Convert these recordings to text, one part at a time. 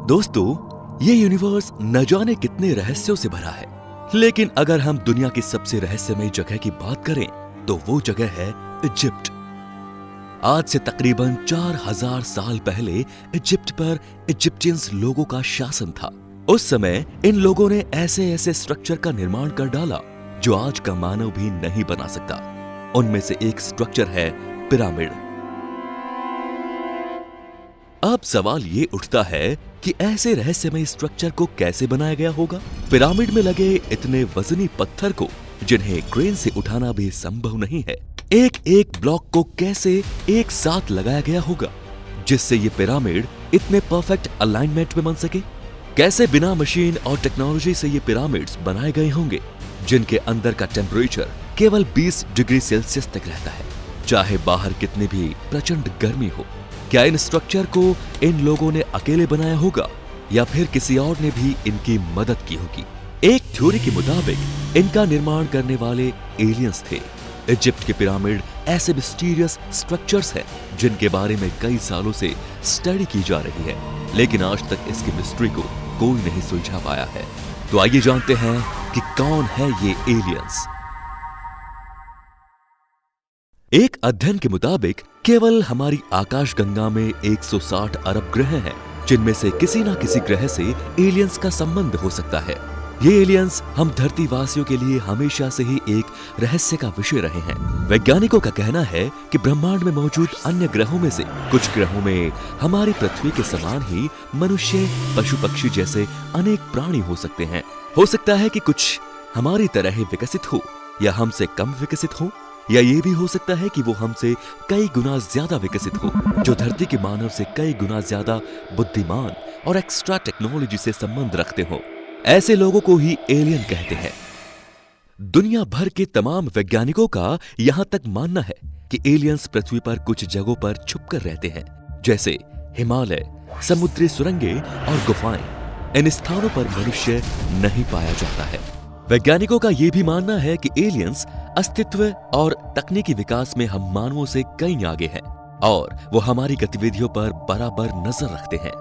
दोस्तों, ये यूनिवर्स न जाने कितने रहस्यों से भरा है, लेकिन अगर हम दुनिया की सबसे रहस्यमय जगह की बात करें तो वो जगह है इजिप्ट। आज से तकरीबन 4000 साल पहले इजिप्ट पर इजिप्टियंस लोगों का शासन था। उस समय इन लोगों ने ऐसे ऐसे स्ट्रक्चर का निर्माण कर डाला जो आज का मानव भी नहीं बना सकता। उनमें से एक स्ट्रक्चर है पिरामिड। अब सवाल ये उठता है कि ऐसे रहस्यमय स्ट्रक्चर को कैसे बनाया गया होगा। पिरामिड में लगे इतने वजनी पत्थर को, जिन्हें क्रेन से उठाना भी संभव नहीं है, एक एक ब्लॉक को कैसे एक साथ लगाया गया होगा जिससे ये पिरामिड इतने परफेक्ट अलाइनमेंट में बन सके। कैसे बिना मशीन और टेक्नोलॉजी से ये पिरामिड्स बनाए गए होंगे जिनके अंदर का टेम्परेचर केवल 20 डिग्री सेल्सियस तक रहता है, चाहे बाहर कितनी भी प्रचंड गर्मी हो। क्या इन स्ट्रक्चर को इन लोगों ने अकेले बनाया होगा या फिर किसी और ने भी इनकी मदद की होगी। एक थ्योरी के मुताबिक इनका निर्माण करने वाले एलियंस थे। इजिप्ट के पिरामिड ऐसे मिस्टीरियस स्ट्रक्चर्स हैं जिनके बारे में कई सालों से स्टडी की जा रही है, लेकिन आज तक इसकी मिस्ट्री को कोई नहीं सुलझा पाया है। तो आइए जानते हैं कि कौन है ये एलियंस। एक अध्ययन के मुताबिक केवल हमारी आकाशगंगा में 160 अरब ग्रह हैं, जिनमें से किसी न किसी ग्रह से एलियंस का संबंध हो सकता है। ये एलियंस हम धरती वासियों के लिए हमेशा से ही एक रहस्य का विषय रहे हैं। वैज्ञानिकों का कहना है कि ब्रह्मांड में मौजूद अन्य ग्रहों में से कुछ ग्रहों में हमारी पृथ्वी के समान ही मनुष्य, पशु पक्षी जैसे अनेक प्राणी हो सकते हैं। हो सकता है कि कुछ हमारी तरह ही विकसित हो या हमसे कम विकसित हो, या ये भी हो सकता है कि वो हमसे कई गुना ज्यादा विकसित हो, जो धरती के मानव से कई गुना ज्यादा बुद्धिमान और एक्स्ट्रा टेक्नोलॉजी से संबंध रखते हो। ऐसे लोगों को ही एलियन कहते हैं। दुनिया भर के तमाम वैज्ञानिकों का यहां तक मानना है कि एलियंस पृथ्वी पर कुछ जगहों पर छुपकर रहते हैं, जैसे हिमालय, समुद्री सुरंगें और गुफाएं। इन स्थानों पर मनुष्य नहीं पाया जाता है। वैज्ञानिकों का यह भी मानना है कि एलियंस अस्तित्व और तकनीकी विकास में हम मानवों से कई आगे हैं और वो हमारी गतिविधियों पर बराबर नजर रखते हैं।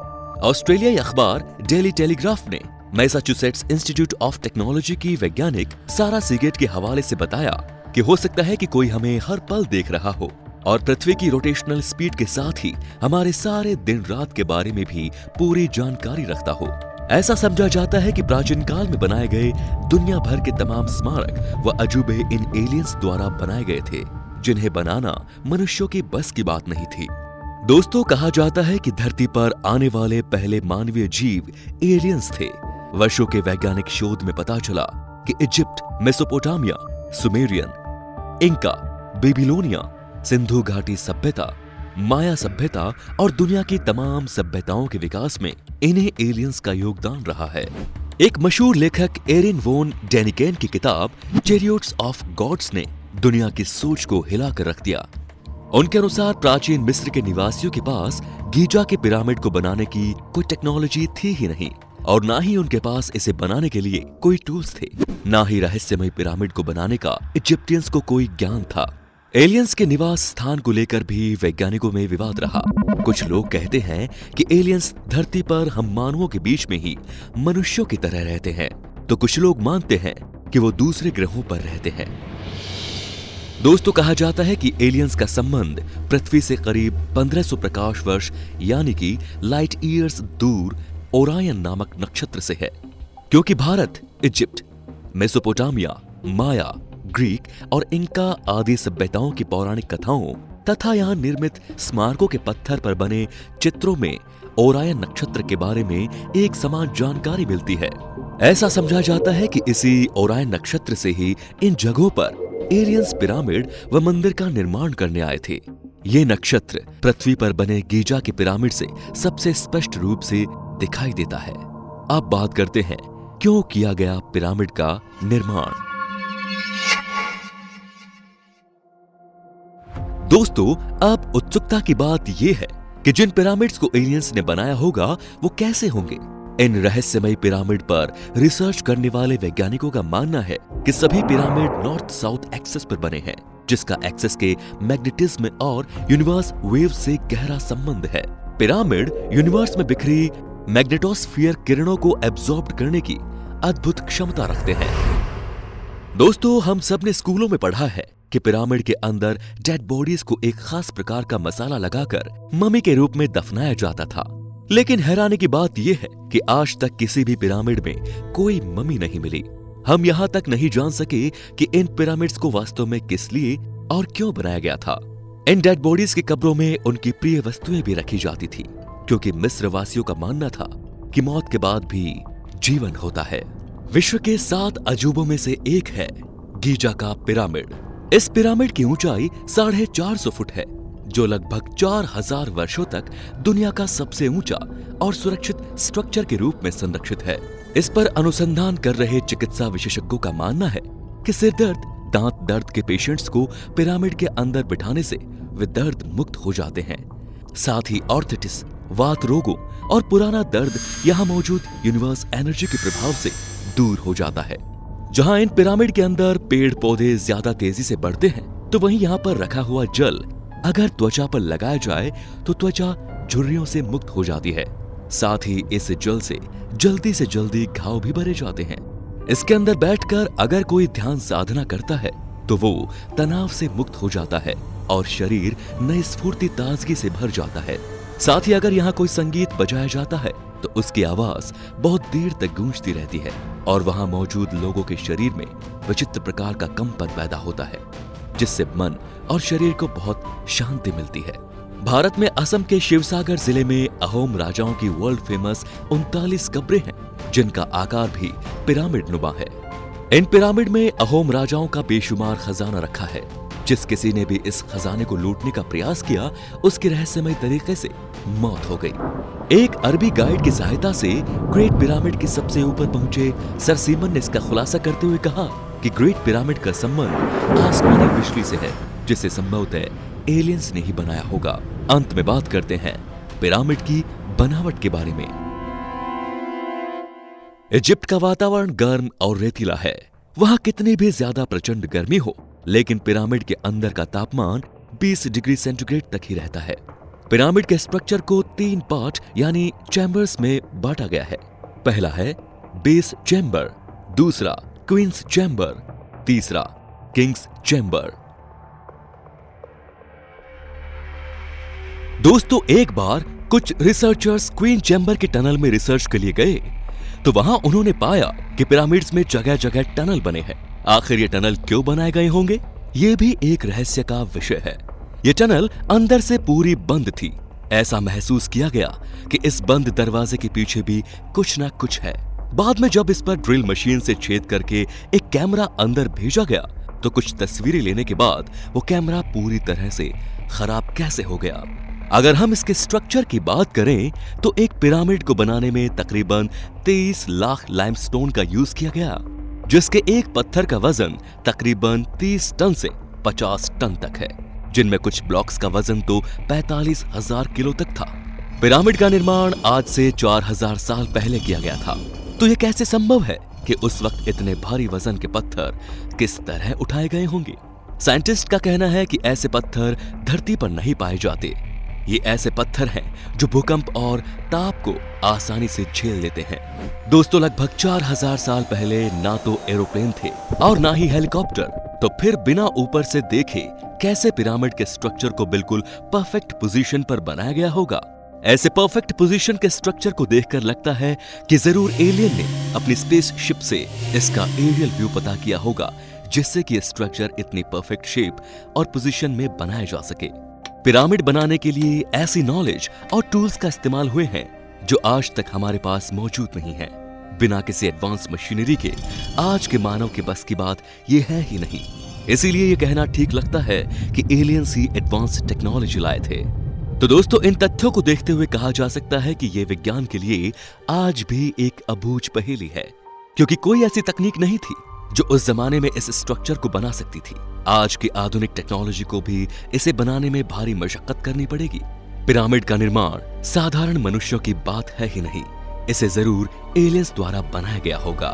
ऑस्ट्रेलियाई अखबार डेली टेलीग्राफ ने मैसाचुसेट्स इंस्टीट्यूट ऑफ टेक्नोलॉजी की वैज्ञानिक सारा सीगेट के हवाले से बताया कि हो सकता है कि कोई हमें हर पल देख रहा हो और पृथ्वी की रोटेशनल स्पीड के साथ ही हमारे सारे दिन रात के बारे में भी पूरी जानकारी रखता हो। ऐसा समझा जाता है कि प्राचीन काल में बनाए गए दुनिया भर के तमाम स्मारक व अजूबे इन एलियंस द्वारा बनाए गए थे, जिन्हें बनाना मनुष्यों की बस की बात नहीं थी। दोस्तों, कहा जाता है कि धरती पर आने वाले पहले मानवीय जीव एलियंस थे। वर्षों के वैज्ञानिक शोध में पता चला कि Egypt, Mesopotamia, Sumerian, Inca, Babylonia, Sindhu घाटी सभ्यता, माया सभ्यता और दुनिया की तमाम सभ्यताओं के विकास में इन्हें एलियंस का योगदान रहा है। एक मशहूर लेखक एरिन वोन डेनिकेन की किताब चैरियट्स ऑफ गॉड्स ने दुनिया की सोच को हिलाकर रख दिया। उनके अनुसार प्राचीन मिस्र के निवासियों के पास गीजा के पिरामिड को बनाने की कोई टेक्नोलॉजी थी ही नहीं और ना ही उनके पास इसे बनाने के लिए कोई टूल्स थे, ना ही रहस्यमय पिरामिड को बनाने का इजिप्टियंस को कोई ज्ञान था। एलियंस के निवास स्थान को लेकर भी वैज्ञानिकों में विवाद रहा। कुछ लोग कहते हैं कि एलियंस धरती पर हम मानवों के बीच में ही मनुष्यों की तरह रहते हैं, तो कुछ लोग मानते हैं कि वो दूसरे ग्रहों पर रहते हैं। दोस्तों, कहा जाता है कि एलियंस का संबंध पृथ्वी से करीब 1500 प्रकाश वर्ष यानी कि लाइट ईयर्स दूर ओरायन नामक नक्षत्र से है, क्योंकि भारत, इजिप्ट, मेसोपोटामिया, माया, ग्रीक और इंका आदि सभ्यताओं की पौराणिक कथाओं तथा यहाँ निर्मित स्मारकों के पत्थर पर बने चित्रों में ओरायन नक्षत्र के बारे में एक समान जानकारी मिलती है। ऐसा समझा जाता है कि इसी ओरायन नक्षत्र से ही इन जगहों पर एलियंस पिरामिड व मंदिर का निर्माण करने आए थे। ये नक्षत्र पृथ्वी पर बने गीजा के पिरामिड से सबसे स्पष्ट रूप से दिखाई देता है। अब बात करते हैं क्यों किया गया पिरामिड का निर्माण। दोस्तों, अब उत्सुकता की बात यह है कि जिन पिरामिड्स को एलियंस ने बनाया होगा वो कैसे होंगे। इन रहस्यमय पिरामिड पर रिसर्च करने वाले वैज्ञानिकों का मानना है कि सभी पिरामिड नॉर्थ साउथ एक्सिस पर बने हैं, जिसका एक्सिस के मैग्नेटिज्म और यूनिवर्स वेव से गहरा संबंध है। पिरामिड यूनिवर्स में बिखरी मैग्नेटोस्फीयर किरणों को एब्जॉर्ब करने की अद्भुत क्षमता रखते हैं। दोस्तों, हम सब ने स्कूलों में पढ़ा है कि पिरामिड के अंदर डेड बॉडीज को एक खास प्रकार का मसाला लगाकर मम्मी के रूप में दफनाया जाता था। लेकिन हैरानी की बात यह है कि आज तक किसी भी पिरामिड में कोई मम्मी नहीं मिली। हम यहाँ तक नहीं जान सके कि इन पिरामिड्स को वास्तव में किस लिए और क्यों बनाया गया था। इन डेड बॉडीज की कब्रों में उनकी प्रिय वस्तुएं भी रखी जाती थी, क्योंकि मिस्र वासियों का मानना था कि मौत के बाद भी जीवन होता है। विश्व के 7 अजूबों में से एक है गीजा का पिरामिड। इस पिरामिड की ऊंचाई 450 फुट है, जो लगभग 4000 वर्षों तक दुनिया का सबसे ऊंचा और सुरक्षित स्ट्रक्चर के रूप में संरक्षित है। इस पर अनुसंधान कर रहे चिकित्सा विशेषज्ञों का मानना है कि सिर दर्द, दांत दर्द के पेशेंट्स को पिरामिड के अंदर बिठाने से वे दर्द मुक्त हो जाते हैं। साथ ही ऑर्थराइटिस, वात रोगों और पुराना दर्द यहाँ मौजूद यूनिवर्स एनर्जी के प्रभाव से दूर हो जाता है। जहाँ इन पिरामिड के अंदर पेड़ पौधे ज्यादा तेजी से बढ़ते हैं, तो वहीं यहाँ पर रखा हुआ जल अगर त्वचा पर लगाया जाए तो त्वचा झुर्रियों से मुक्त हो जाती है। साथ ही इस जल से जल्दी घाव भी भरे जाते हैं। इसके अंदर बैठकर अगर कोई ध्यान साधना करता है तो वो तनाव से मुक्त हो जाता है और शरीर नई स्फूर्ति ताजगी से भर जाता है। साथ ही अगर यहाँ कोई संगीत बजाया जाता है तो उसकी आवाज बहुत देर तक गूंजती रहती है और वहां मौजूद लोगों के शरीर में विचित्र प्रकार का कंपन पैदा होता है, जिससे मन और शरीर को बहुत शांति मिलती है। भारत में असम के शिवसागर जिले में अहोम राजाओं की वर्ल्ड फेमस 39 कब्रें हैं, जिनका आकार भी पिरामिड नुमा है। इन पिरामिड में अहोम राजाओं का बेशुमार खजाना रखा है। जिस किसी ने भी इस खजाने को लूटने का प्रयास किया, उसकी रहस्यमय तरीके से मौत हो गई। एक अरबी गाइड की सहायता से ग्रेट पिरामिड के सबसे ऊपर पहुंचे सर सीमन ने इसका खुलासा करते हुए कहा कि ग्रेट पिरामिड का संबंध आसमानी बिजली से है, जिसे संभवतः एलियंस ने ही बनाया होगा। अंत में बात करते हैं पिरामिड की बनावट के बारे में। इजिप्ट का वातावरण गर्म और रेतीला है। वहां कितनी भी ज्यादा प्रचंड गर्मी हो, लेकिन पिरामिड के अंदर का तापमान 20 डिग्री सेंटीग्रेड तक ही रहता है। पिरामिड के स्ट्रक्चर को 3 पार्ट यानी चैम्बर्स में बांटा गया है। पहला है बेस चैम्बर, दूसरा क्वींस चैम्बर, तीसरा किंग्स चैम्बर। दोस्तों, एक बार कुछ रिसर्चर्स क्वीन चैम्बर के टनल में रिसर्च के लिए गए, तो वहां उन्होंने पाया कि पिरामिड्स में जगह जगह टनल बने हैं। आखिर ये टनल क्यों बनाए गए होंगे, ये भी एक रहस्य का विषय है। ये टनल अंदर से पूरी बंद थी। ऐसा महसूस किया गया कि इस बंद दरवाजे के पीछे भी कुछ ना कुछ है। बाद में जब इस पर ड्रिल मशीन से छेद करके एक कैमरा अंदर भेजा गया, तो कुछ तस्वीरें लेने के बाद वो कैमरा पूरी तरह से खराब कैसे हो गया। अगर हम इसके स्ट्रक्चर की बात करें तो एक पिरामिड को बनाने में तकरीबन 23 लाख लाइमस्टोन का यूज किया गया, जिसके एक पत्थर का वजन तकरीबन 30 टन से 50 टन तक है, जिनमें कुछ ब्लॉक्स का वजन तो 45,000 किलो तक था। पिरामिड का निर्माण आज से 4000 साल पहले किया गया था। तो यह कैसे संभव है कि उस वक्त इतने भारी वजन के पत्थर किस तरह उठाए गए होंगे? साइंटिस्ट का कहना है कि ऐसे पत्थर धरती पर नहीं पाए जाते। ये ऐसे पत्थर हैं जो भूकंप और ताप को आसानी से झेल लेते हैं। दोस्तों, लगभग 4000 साल पहले ना तो एरोप्लेन थे और ना ही हेलीकॉप्टर, तो फिर बिना ऊपर से देखे कैसे पिरामिड के स्ट्रक्चर को बिल्कुल परफेक्ट पोजीशन पर बनाया गया होगा? ऐसे परफेक्ट पोजीशन के स्ट्रक्चर को देखकर लगता है कि जरूर एलियन ने अपनी स्पेसशिप से इसका एरियल व्यू पता किया होगा, जिससे कि स्ट्रक्चर इतनी परफेक्ट शेप और पोजीशन में बनाया जा सके। पिरामिड बनाने के लिए ऐसी नॉलेज और टूल्स का इस्तेमाल हुए हैं जो आज तक हमारे पास मौजूद नहीं है। बिना किसी एडवांस मशीनरी के आज के मानव के बस की बात ये है ही नहीं। इसीलिए ये कहना ठीक लगता है कि एलियंस ही एडवांस टेक्नोलॉजी लाए थे। तो दोस्तों, इन तथ्यों को देखते हुए कहा जा सकता है कि ये विज्ञान के लिए आज भी एक अबूझ पहेली है, क्योंकि कोई ऐसी तकनीक नहीं थी जो उस जमाने में इस स्ट्रक्चर को बना सकती थी। आज की आधुनिक टेक्नोलॉजी को भी इसे बनाने में भारी मशक्कत करनी पड़ेगी। पिरामिड का निर्माण साधारण मनुष्यों की बात है ही नहीं, इसे जरूर एलियंस द्वारा बनाया गया होगा।